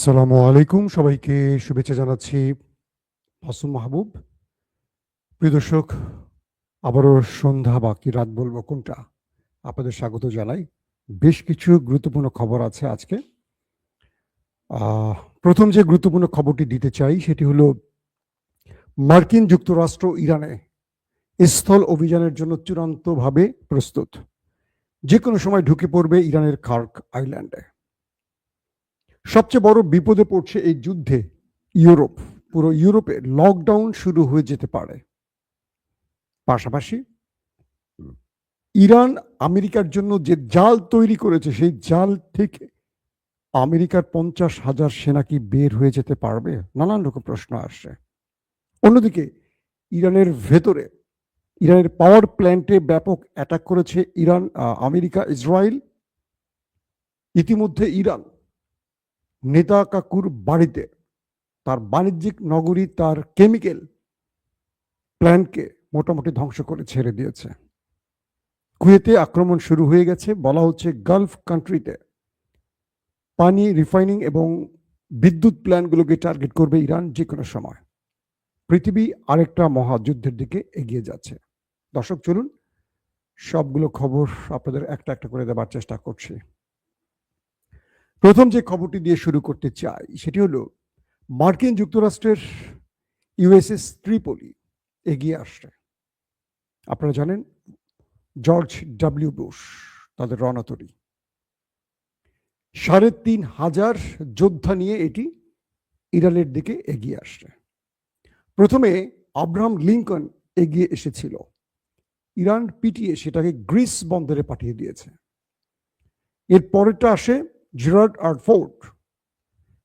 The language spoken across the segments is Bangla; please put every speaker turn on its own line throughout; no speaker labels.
আসসালামু আলাইকুম, সবাইকে শুভেচ্ছা জানাচ্ছি। মাসুম মাহবুব। প্রিয় দর্শক, আবারও সন্ধ্যা বা কি রাত বলবো কোনটা, আপনাদের স্বাগত জানাই। বেশ কিছু গুরুত্বপূর্ণ খবর আছে আজকে। প্রথম যে গুরুত্বপূর্ণ খবরটি দিতে চাই সেটি হলো মার্কিন যুক্তরাষ্ট্র ইরানে স্থল অভিযানের জন্য চূড়ান্তভাবে প্রস্তুত। যে কোনো সময় ঢুকে পড়বে ইরানের খার্ক আইল্যান্ডে। সবচেয়ে বড় বিপদে পড়ছে এই যুদ্ধে ইউরোপ। পুরো ইউরোপে লকডাউন শুরু হয়ে যেতে পারে। পাশাপাশি ইরান আমেরিকার জন্য যে জাল তৈরি করেছে সেই জাল থেকে আমেরিকার 50,000 সেনা কি বের হয়ে যেতে পারবে? নানান রকম প্রশ্ন আসছে। অন্যদিকে ইরানের ভেতরে ইরানের পাওয়ার প্ল্যান্টে ব্যাপক অ্যাটাক করেছে আমেরিকা, ইসরায়েল। ইতিমধ্যে ইরান নেতা কাকুর বাড়িতে, তার বাণিজ্যিক নগরী, তার কেমিক্যাল প্ল্যান্টকে মোটামুটি ধ্বংস করে ছেড়ে দিয়েছে। কুয়েতে আক্রমণ শুরু হয়ে গেছে। বলা হচ্ছে গালফ কান্ট্রিতে পানি রিফাইনিং এবং বিদ্যুৎ প্ল্যান্টগুলোকে টার্গেট করবে ইরান যে কোনো সময়। পৃথিবী আরেকটা মহাযুদ্ধের দিকে এগিয়ে যাচ্ছে। দর্শক, চলুন সবগুলো খবর আপনাদের একটা একটা করে দেবার চেষ্টা করছি। প্রথম যে খবরটি দিয়ে শুরু করতে চাই সেটি হলো মার্কিন যুক্তরাষ্ট্রের ইউএসএস ত্রিপলি এগিয়ে আসছে। আপনারা জানেন জর্জ ডব্লিউ বুশ তাদের রণতরী 3,500 যোদ্ধা নিয়ে এটি ইরানের দিকে এগিয়ে আসছে। প্রথমে আব্রাহাম লিঙ্কন এগিয়ে এসেছিল। ইরান পিটিয়ে সেটাকে গ্রিস বন্দরে পাঠিয়ে দিয়েছে। এর পরেরটা আসে জেরার্ড আর ফোর্ড,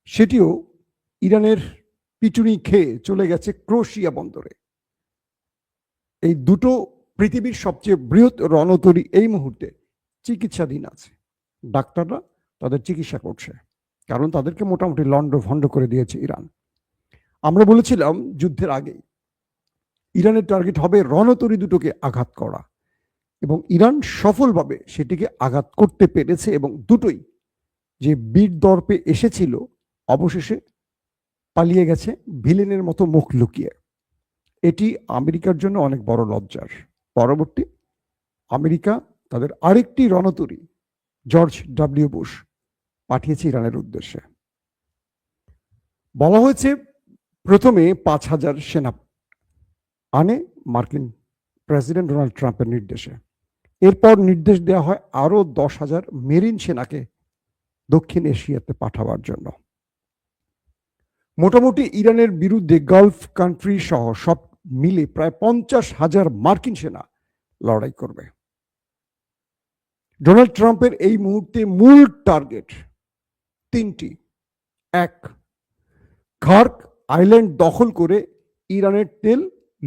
সেটিও ইরানের পিটুনি খেয়ে চলে গেছে ক্রোয়েশিয়া বন্দরে। এই দুটো পৃথিবীর সবচেয়ে বৃহৎ রণতরী এই মুহূর্তে চিকিৎসাধীন আছে। ডাক্তাররা তাদের চিকিৎসা করছে, কারণ তাদেরকে মোটামুটি লন্ডভন্ড করে দিয়েছে ইরান। আমরা বলেছিলাম যুদ্ধের আগেই ইরানের টার্গেট হবে রণতরী দুটোকে আঘাত করা, এবং ইরান সফলভাবে সেটিকে আঘাত করতে পেরেছে, এবং দুটোই যে বীর দর্পে এসেছিল অবশেষে পালিয়ে গেছে ভিলেনের মতো মুখ লুকিয়ে। এটি আমেরিকার জন্য অনেক বড় লজ্জার। পরবর্তী আমেরিকা তাদের আরেকটি রণতরী জর্জ ডব্লিউ বুশ পাঠিয়েছে ইরানের উদ্দেশ্যে। বলা হয়েছে প্রথমে 5,000 সেনা আনে মার্কিন প্রেসিডেন্ট ডোনাল্ড ট্রাম্পের নির্দেশে। এরপর নির্দেশ দেওয়া হয় আরো 10,000 মেরিন সেনাকে দক্ষিণ এশিয়াতে পাঠাবার জন্য। মোটামুটি ইরানের বিরুদ্ধে গালফ কান্ট্রি সহ সব মিলে প্রায় 50,000 মার্কিন সেনা লড়াই করবে। ডোনাল্ড ট্রাম্পের এই মুহূর্তে মূল টার্গেট তিনটি। এক, খার্ক আইল্যান্ড দখল করে ইরানের তেল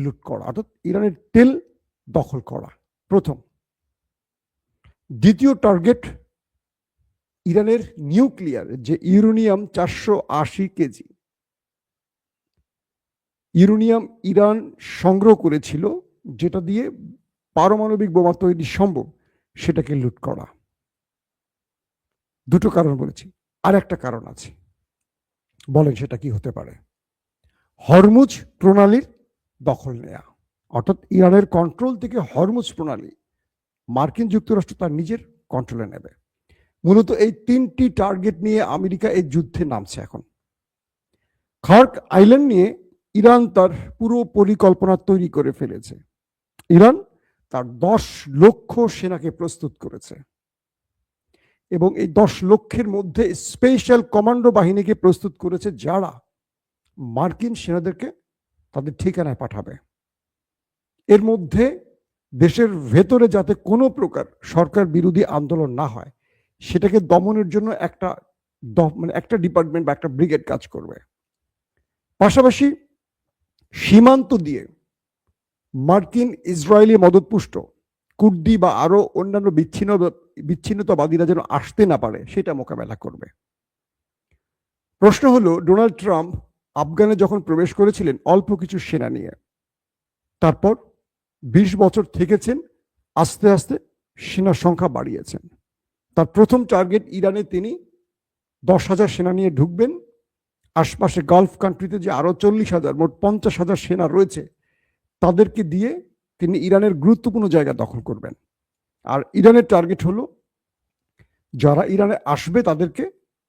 লুট করা, অর্থাৎ ইরানের তেল দখল করা প্রথম। দ্বিতীয় টার্গেট ইরানের নিউক্লিয়ার যে ইউরেনিয়াম 480 কেজি ইউরেনিয়াম ইরান সংগ্রহ করেছিল, যেটা দিয়ে পারমাণবিক বোমা তৈরি সম্ভব, সেটাকে লুট করা। দুটো কারণ বলেছি, আর একটা কারণ আছে। বলেন সেটা কি হতে পারে? হরমুজ প্রণালীর দখল নেয়া, অর্থাৎ ইরানের কন্ট্রোল থেকে হরমুজ প্রণালী মার্কিন যুক্তরাষ্ট্র তার নিজের কন্ট্রোলে নেবে। মূলত এই তিনটি টার্গেট নিয়ে আমেরিকা এই যুদ্ধে নামছে এখন। খার্ক আইল্যান্ড নিয়ে ইরান তার পুরো পরিকল্পনা তৈরি করে ফেলেছে। ইরান তার 10 লক্ষ সেনাকে প্রস্তুত করেছে, এবং এই 10 লক্ষের মধ্যে স্পেশাল কমান্ডো বাহিনীকে প্রস্তুত করেছে, যারা মার্কিন সেনাদেরকে তাদের ঠিকানায় পাঠাবে। এর মধ্যে দেশের ভেতরে যাতে কোনো প্রকার সরকার বিরোধী আন্দোলন না হয়, সেটাকে দমনের জন্য একটা ডিপার্টমেন্ট বা একটা ব্রিগেড কাজ করবে। পাশাপাশি সীমান্ত দিয়ে মার্কিন ইসরায়েলি মদতপুষ্ট কুর্দি বা আরো অন্যান্য বিচ্ছিন্নতাবাদীরা যেন আসতে না পারে সেটা মোকাবেলা করবে। প্রশ্ন হলো, ডোনাল্ড ট্রাম্প আফগানে যখন প্রবেশ করেছিলেন অল্প কিছু সেনা নিয়ে, তারপর 20 বছর থেকেছেন, আস্তে আস্তে সেনার সংখ্যা বাড়িয়েছেন। তার প্রথম টার্গেট ইরানে তিনি 10,000 সেনা নিয়ে ঢুকবেন, আশপাশে গালফ কান্ট্রিতে যে আরো 40,000 মোট 50,000 সেনা রয়েছে তাদেরকে দিয়ে তিনি ইরানের গুরুত্বপূর্ণ জায়গা দখল করবেন। আর ইরানের টার্গেট হলো যারা ইরানে আসবে তাদেরকে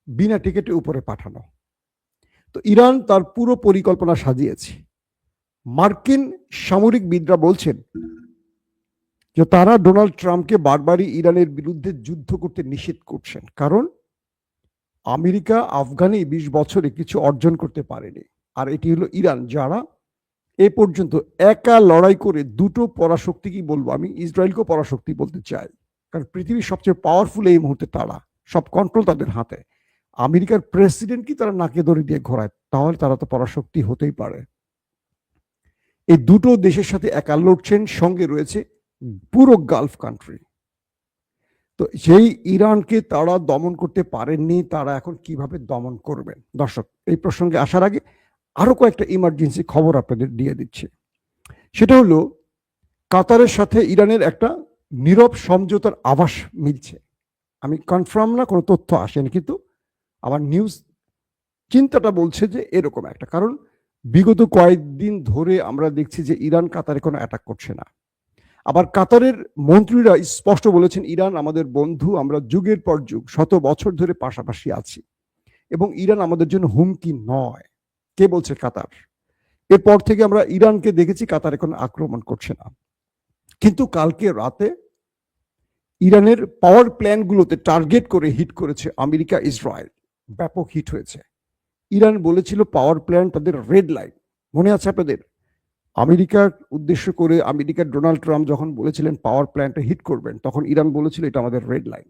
বিনা টিকিটে উপরে পাঠানো। তো ইরান তার পুরো পরিকল্পনা সাজিয়েছে। মার্কিন সামরিকবিদরা বলছেন যে তারা ডোনাল্ড ট্রাম্পকে বারবারই ইরানের বিরুদ্ধে যুদ্ধ করতে নিষেধ করছেন, কারণ আমেরিকা আফগানে 20 বছরে কিছু অর্জন করতে পারেনি। আর এটি হলো ইরান, যারা এ পর্যন্ত একা লড়াই করে দুটো পরাশক্তি, কি বলবো, আমি ইসরায়েলকেও পরাশক্তি বলতে চাই, কারণ পৃথিবীর সবচেয়ে পাওয়ারফুল এই মুহূর্তে তারা, সব কন্ট্রোল তাদের হাতে। আমেরিকার প্রেসিডেন্ট কি তারা নাকে দড়ি দিয়ে ঘোরায়, তাহলে তারা তো পরাশক্তি হতেই পারে। এই দুটো দেশের সাথে একা লড়ছেন, সঙ্গে রয়েছে পুরো গালফ কান্ট্রি। তো সেই ইরানকে তারা দমন করতে পারেননি, তারা এখন কিভাবে দমন করবেন? দর্শক, এই প্রসঙ্গে আসার আগে আরো কয়েকটা ইমার্জেন্সি খবর আপনাদের দিয়ে দিচ্ছি। সেটা হলো কাতারের সাথে ইরানের একটা নীরব সমঝোতার আভাস মিলছে। আমি কনফার্ম না, কোনো তথ্য আসেনি, কিন্তু আমার নিউজ চিন্তাটা বলছে যে এরকম একটা, কারণ বিগত কয়েকদিন ধরে আমরা দেখছি যে ইরান কাতারে কোনো অ্যাটাক করছে না। আবার কাতারের মন্ত্রীরা স্পষ্ট বলেছেন, ইরান আমাদের বন্ধু, আমরা যুগের পর যুগ, শত বছর ধরে পাশাপাশি আছি এবং ইরান আমাদের জন্য হুমকি নয়। কে বলছে? কাতার। এরপর থেকে আমরা ইরানকে দেখেছি কাতারে কোনো আক্রমণ করছে না। কিন্তু কালকে রাতে ইরানের পাওয়ার প্ল্যান্টগুলোতে টার্গেট করে হিট করেছে আমেরিকা, ইসরায়েল। ব্যাপক হিট হয়েছে। ইরান বলেছিল পাওয়ার প্ল্যান্ট তাদের রেড লাইন, মনে আছে আপনাদের? আমেরিকার উদ্দেশ্য করে আমেরিকার ডোনাল্ড ট্রাম্প যখন বলেছিলেন পাওয়ার প্ল্যান্টে হিট করবেন, তখন ইরান বলেছিল এটা আমাদের রেড লাইন।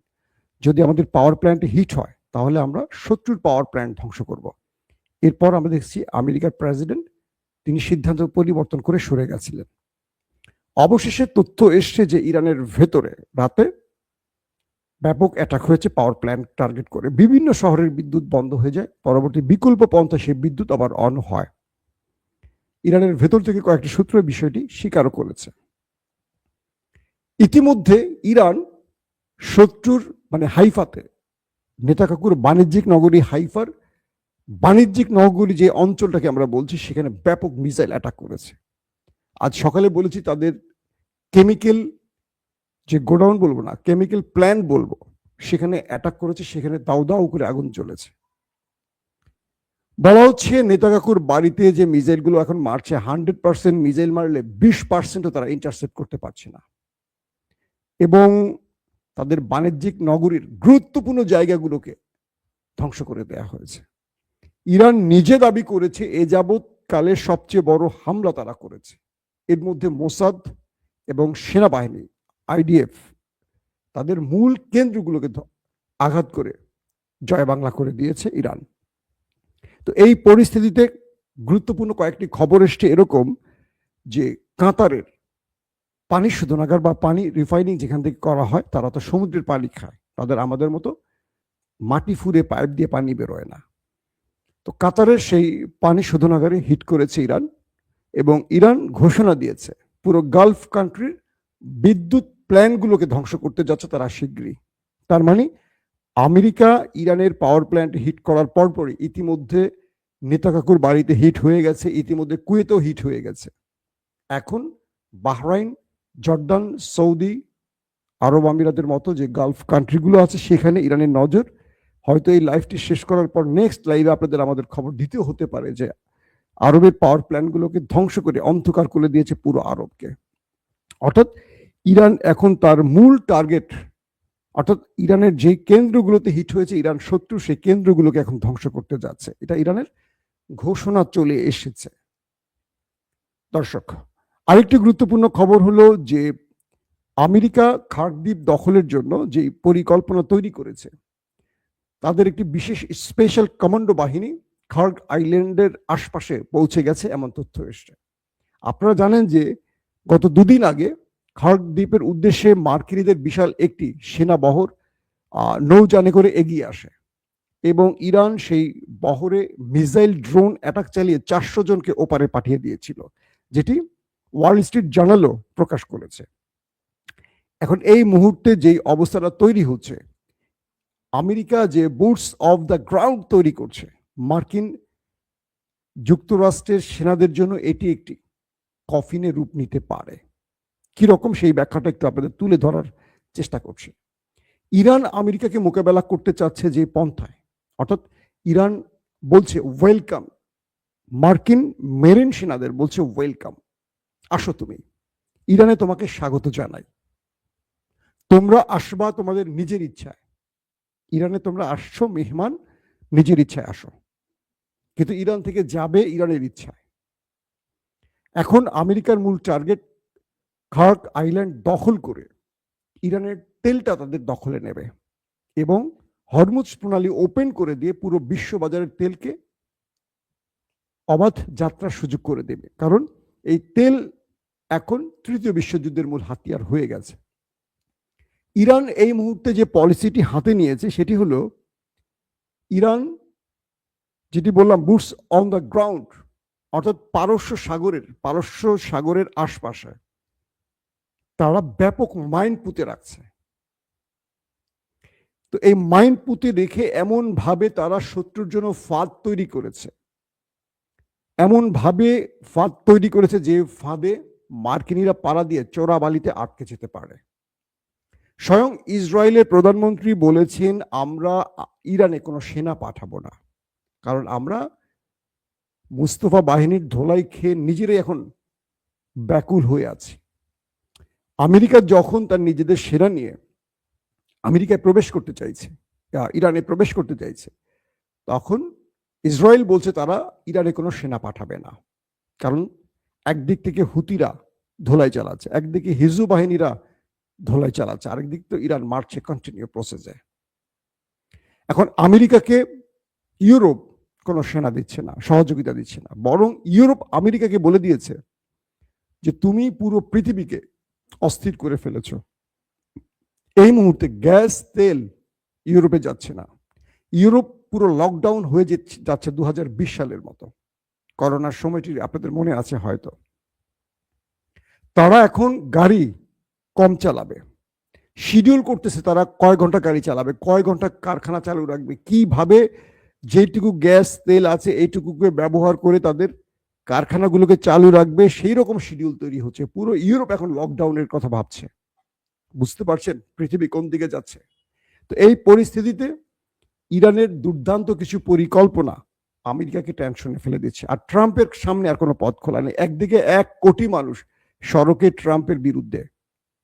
যদি আমাদের পাওয়ার প্ল্যান্টে হিট হয় তাহলে আমরা শত্রুর পাওয়ার প্ল্যান্ট ধ্বংস করব। এরপর আমরা দেখছি আমেরিকার প্রেসিডেন্ট তিনি সিদ্ধান্ত পরিবর্তন করে সরে গেছিলেন। অবশেষে তথ্য এসছে যে ইরানের ভেতরে রাতে ব্যাপক অ্যাটাক হয়েছে পাওয়ার প্ল্যান্ট টার্গেট করে। বিভিন্ন শহরের বিদ্যুৎ বন্ধ হয়ে যায়, পরবর্তী বিকল্প পন্থা সেই বিদ্যুৎ আবার অন হয়। ইরানের ভেতর থেকে কয়েকটি সূত্র বিষয়টি স্বীকারও করেছে। ইতিমধ্যে ইরান শত্রুর মানে হাইফাতে, নেতাকাকুর বাণিজ্যিক নগরী হাইফার বাণিজ্যিক নগরী যে অঞ্চলটাকে আমরা বলছি, সেখানে ব্যাপক মিসাইল অ্যাটাক করেছে। আজ সকালে বলেছি তাদের কেমিক্যাল যে গোডাউন বলবো না, কেমিক্যাল প্ল্যান্ট বলবো, সেখানে অ্যাটাক করেছে, সেখানে দাউ দাউ করে আগুন জ্বলেছে। বলা হচ্ছে নেতাকাকুর বাড়িতে যে মিসাইলগুলো এখন মারছে, 100% মিসাইল মারলে 20%ও তারা ইন্টারসেপ্ট করতে পারছে না। এবং তাদের বাণিজ্যিক নগরীর গুরুত্বপূর্ণ জায়গাগুলোকে ধ্বংস করে দেয়া হয়েছে। ইরান নিজে দাবি করেছে এ যাবৎ কালের সবচেয়ে বড় হামলা তারা করেছে। এর মধ্যে মোসাদ এবং সেনাবাহিনী, আইডিএফ, তাদের মূল কেন্দ্রগুলোকে আঘাত করে জয় বাংলা করে দিয়েছে ইরান। তো এই পরিস্থিতিতে গুরুত্বপূর্ণ কয়েকটি খবর এসছে এরকম যে কাতারের পানি শোধনাগার বা পানি রিফাইনিং যেখান থেকে করা হয়, তারা তো সমুদ্রের পানি খায়, তাদের আমাদের মতো মাটি ফুঁড়ে পাইপ দিয়ে পানি বেরোয় না। তো কাতারের সেই পানি শোধনাগারে হিট করেছে ইরান, এবং ইরান ঘোষণা দিয়েছে পুরো গালফ কান্ট্রির বিদ্যুৎ প্ল্যান্টগুলোকে ধ্বংস করতে যাচ্ছে তারা শীঘ্রই। তার মানে আমেরিকা ইরানের পাওয়ার প্ল্যান্ট হিট করার পরপরই ইতিমধ্যে নেতাকাকুর বাড়িতে হিট হয়ে গেছে, ইতিমধ্যে কুয়েতেও হিট হয়ে গেছে। এখন বাহরাইন, জর্ডান, সৌদি আরব আমিরাতের মতো যে গালফ কান্ট্রিগুলো আছে সেখানে ইরানের নজর। হয়তো এই লাইভটি শেষ করার পর নেক্সট লাইভে আপনাদের আমাদের খবর দিতেও হতে পারে যে আরবের পাওয়ার প্ল্যান্টগুলোকে ধ্বংস করে অন্ধকার করে দিয়েছে পুরো আরবকে। অর্থাৎ ইরান এখন তার মূল টার্গেট, অর্থাৎ ইরানের যে কেন্দ্রগুলোতে হিট হয়েছে ইরান শত্রু, সেই কেন্দ্রগুলোকে এখন ধ্বংস করতে যাচ্ছে। এটা ইরানের ঘোষণা চলে এসেছে। দর্শক, আরেকটি গুরুত্বপূর্ণ খবর হলো যে আমেরিকা খার্ক দ্বীপ দখলের জন্য যে পরিকল্পনা তৈরি করেছে, তাদের একটি বিশেষ স্পেশাল কমান্ডো বাহিনী খার্ক আইল্যান্ডের আশপাশে পৌঁছে গেছে, এমন তথ্য এসছে। আপনারা জানেন যে গত দুদিন আগে খার্ক দ্বীপের উদ্দেশ্যে মার্কিনীদের বিশাল একটি সেনাবহর নৌযানে করে এগিয়ে আসে, এবং ইরান সেই বহরে মিসাইল ড্রোন অ্যাটাক চালিয়ে 400 জনকে ওপারে পাঠিয়ে দিয়েছিল, যেটি ওয়াল স্ট্রিট জার্নালও প্রকাশ করেছে। এখন এই মুহূর্তে যেই অবস্থাটা তৈরি হচ্ছে, আমেরিকা যে বুটস অফ দ্য গ্রাউন্ড তৈরি করছে, মার্কিন যুক্তরাষ্ট্রের সেনাদের জন্য এটি একটি কফিনে রূপ নিতে পারে। কিরকম সেই ব্যাখ্যাটা একটু আপনাদের তুলে ধরার চেষ্টা করছি। ইরান আমেরিকাকে মোকাবেলা করতে চাচ্ছে যে পন্থায়, অর্থাৎ ইরান বলছে ওয়েলকাম, মার্কিন মেরিন সেনাদের বলছে ওয়েলকাম, আসো তুমি, ইরানে তোমাকে স্বাগত জানাই, তোমরা আসবা তোমাদের নিজের ইচ্ছায়, ইরানে তোমরা আসছো মেহমান, নিজের ইচ্ছায় আসো, কিন্তু ইরান থেকে যাবে ইরানের ইচ্ছায়। এখন আমেরিকার মূল টার্গেট খার্ক আইল্যান্ড দখল করে ইরানের তেলটা তাদের দখলে নেবে এবং হরমুজ প্রণালী ওপেন করে দিয়ে পুরো বিশ্ববাজারের তেলকে অবাধ যাত্রার সুযোগ করে দেবে। কারণ এই তেল এখন তৃতীয় বিশ্বযুদ্ধের মূল হাতিয়ার হয়ে গেছে। ইরান এই মুহূর্তে যে পলিসিটি হাতে নিয়েছে সেটি হলো, ইরান যেটি বললাম বুটস অন দ্য গ্রাউন্ড, অর্থাৎ পারস্য সাগরের আশপাশে তারা ব্যাপক মাইন পুঁতে রাখছে। তো এই মাইন পুঁতে রেখে এমন ভাবে তারা শত্রুর জন্য ফাঁদ তৈরি করেছে, এমন ভাবে ফাঁদ তৈরি করেছে যে ফাঁদে মার্কিনীরা পাড়া দিয়ে চোরাবালিতে আটকে যেতে পারে। স্বয়ং ইসরায়েলের প্রধানমন্ত্রী বলেছেন, আমরা ইরানে কোনো সেনা পাঠাবো না, কারণ আমরা মুস্তফা বাহিনীর ধোলাই খেয়ে নিজেরাই এখন ব্যাকুল হয়ে আছি। আমেরিকা যখন তার নিজেদের সেনা নিয়ে আমেরিকায় প্রবেশ করতে চাইছে, ইরানে প্রবেশ করতে চাইছে, তখন ইসরায়েল বলছে তারা ইরানে কোনো সেনা পাঠাবে না, কারণ একদিক থেকে হুতিরা ধোলাই চালাচ্ছে, একদিকে হিজবু বাহিনীরা ধোলাই চালাচ্ছে, আরেকদিক তো ইরান মারছে কন্টিনিউ প্রসেসে। এখন আমেরিকাকে ইউরোপ কোনো সেনা দিচ্ছে না, সহযোগিতা দিচ্ছে না, বরং ইউরোপ আমেরিকাকে বলে দিয়েছে যে তুমি পুরো পৃথিবীকে অস্থির করে ফেলেছ, এই মুহূর্তে গ্যাস তেল ইউরোপে যাচ্ছে না, ইউরোপ পুরো লকডাউন হয়ে যাচ্ছে 2020 সালের মতো, করোনার সময়টি আপনাদের মনে আছে হয়তো। তারা এখন গাড়ি কম চালাবে, শিডিউল করতেছে তারা কয় ঘন্টা গাড়ি চালাবে, কয় ঘন্টা কারখানা চালু রাখবে, কিভাবে যেটুকু গ্যাস তেল আছে এইটুকুকে ব্যবহার করে তাদের কারখানাগুলোকে চালু রাখবে, সেই রকম শিডিউল তৈরি হচ্ছে। পুরো ইউরোপ এখন লকডাউনের কথা ভাবছে। বুঝতে পারছেন পৃথিবী কোন দিকে যাচ্ছে? তো এই পরিস্থিতিতে ইরানের দুর্দান্ত কিছু পরিকল্পনা আমেরিকাকে টেনশনে ফেলে দিচ্ছে। আর ট্রাম্পের সামনে আর কোনো পথ খোলা নেই। একদিকে 1 কোটি মানুষ সড়কে ট্রাম্পের বিরুদ্ধে,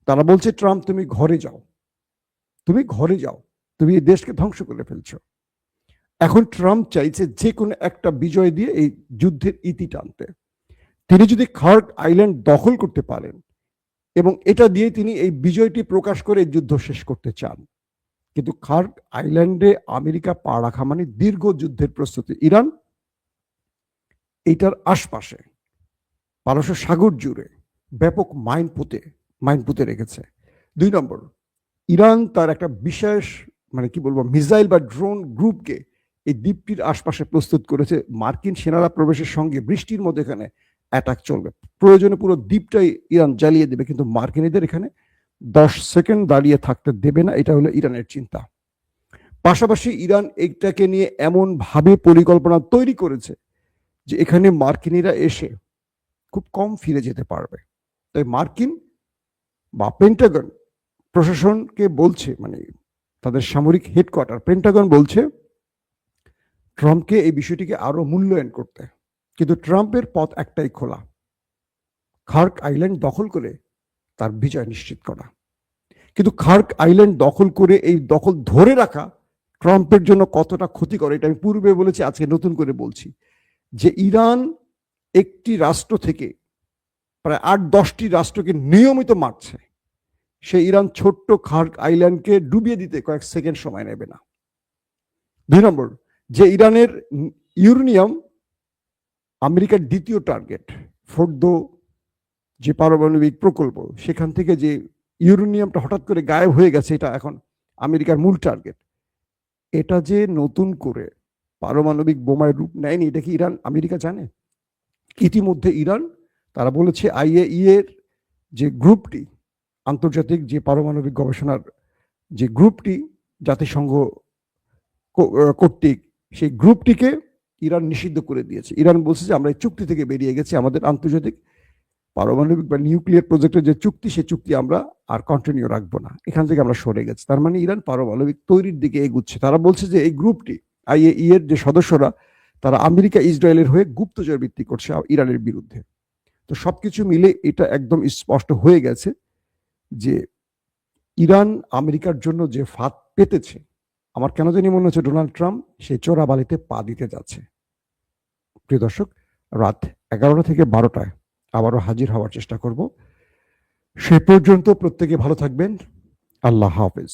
তারা বলছে ট্রাম্প তুমি ঘরে যাও, তুমি ঘরে যাও, তুমি এই দেশকে ধ্বংস করে ফেলছো। এখন ট্রাম্প চাইছে যে কোনো একটা বিজয় দিয়ে এই যুদ্ধের ইতি টানতে। তিনি যদি খার্ক আইল্যান্ড দখল করতে পারেন এবং এটা দিয়ে তিনি এই বিজয়টি প্রকাশ করে যুদ্ধ শেষ করতে চান, কিন্তু খার্ক আইল্যান্ডে আমেরিকা পা রাখা মানে দীর্ঘ যুদ্ধের প্রস্তুতি। ইরান এইটার আশপাশে পারস্য সাগর জুড়ে ব্যাপক মাইন পুঁতে রেখেছে। 2 নম্বর, ইরান তার একটা বিশেষ মানে কি বলবো মিসাইল বা ড্রোন গ্রুপকে এই দ্বীপটির আশপাশে প্রস্তুত করেছে। মার্কিন সেনারা প্রবেশের সঙ্গে বৃষ্টির মধ্যে এখানে অ্যাটাক চলবে, প্রয়োজনে পুরো দ্বীপটাই ইরান জ্বালিয়ে দেবে, কিন্তু মার্কিনীদের এখানে 10 সেকেন্ড দাঁড়িয়ে থাকতে দেবে না। এটা হলো ইরানের চিন্তা। পাশাপাশি ইরান এইটাকে নিয়ে এমন ভাবে পরিকল্পনা তৈরি করেছে যে এখানে মার্কিনীরা এসে খুব কম ফিরে যেতে পারবে। তাই মার্কিন বা পেন্টাগন প্রশাসনকে বলছে, মানে তাদের সামরিক হেডকোয়ার্টার পেন্টাগন বলছে ট্রাম্পকে এই বিষয়টিকে আরো মূল্যায়ন করতে, কিন্তু ট্রাম্পের পথ একটাই খোলা, খার্ক আইল্যান্ড দখল করে তার বিজয় নিশ্চিত করা। কিন্তু খার্ক আইল্যান্ড দখল করে এই দখল ধরে রাখা ট্রাম্পের জন্য কতটা ক্ষতিকর এটা আমি পূর্বে বলেছি, আজকে নতুন করে বলছি যে ইরান একটি রাষ্ট্র থেকে প্রায় 8-10টি রাষ্ট্রকে নিয়মিত মারছে। সে ইরান ছোট্ট খার্ক আইল্যান্ডকে ডুবিয়ে দিতে কয়েক সেকেন্ড সময় নেবে না। 2 নম্বর, যে ইরানের ইউরেনিয়াম আমেরিকার দ্বিতীয় টার্গেট, ফোর্দো যে পারমাণবিক প্রকল্প, সেখান থেকে যে ইউরেনিয়ামটা হঠাৎ করে গায়েব হয়ে গেছে, এটা এখন আমেরিকার মূল টার্গেট। এটা যে নতুন করে পারমাণবিক বোমায় রূপ নেয়নি, এটা কি ইরান আমেরিকা জানে? ইতিমধ্যে ইরান তারা বলেছে IAEA এর যে গ্রুপটি, আন্তর্জাতিক যে পারমাণবিক গবেষণার যে গ্রুপটি জাতিসংঘ কর্তৃক, সেই গ্রুপটিকে ইরান নিষিদ্ধ করে দিয়েছে। ইরান বলছে যে আমরা এই চুক্তি থেকে বেরিয়ে গেছি, আমাদের আন্তর্জাতিক পারমাণবিক বা নিউক্লিয়ার প্রজেক্টের যে চুক্তি, সেই চুক্তি আমরা আর কন্টিনিউ রাখবো না, এখান থেকে আমরা সরে গেছি। তার মানে ইরান পারমাণবিক তৈরির দিকে এগুচ্ছে। তারা বলছে যে এই গ্রুপটি, IAEA এর যে সদস্যরা, তারা আমেরিকা ইসরায়েলের হয়ে গুপ্তচর বৃত্তি করছে ইরানের বিরুদ্ধে। তো সবকিছু মিলে এটা একদম স্পষ্ট হয়ে গেছে যে ইরান আমেরিকার জন্য যে ফাঁদ পেতেছে, আমার কেন জানি মনে হচ্ছে ডোনাল্ড ট্রাম্প সেই চোরাবালিতে পা দিতে যাচ্ছে। প্রিয় দর্শক, রাত 11টা থেকে 12টায় আবারও হাজির হওয়ার চেষ্টা করব। সে পর্যন্ত প্রত্যেকে ভালো থাকবেন। আল্লাহ হাফেজ।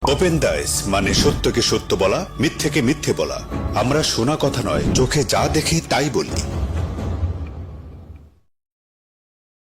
ওপেন দাইস মানে সত্যকে সত্য বলা, মিথ্যেকে মিথ্যে বলা। আমরা শোনা কথা নয়, চোখে যা দেখি তাই বলি।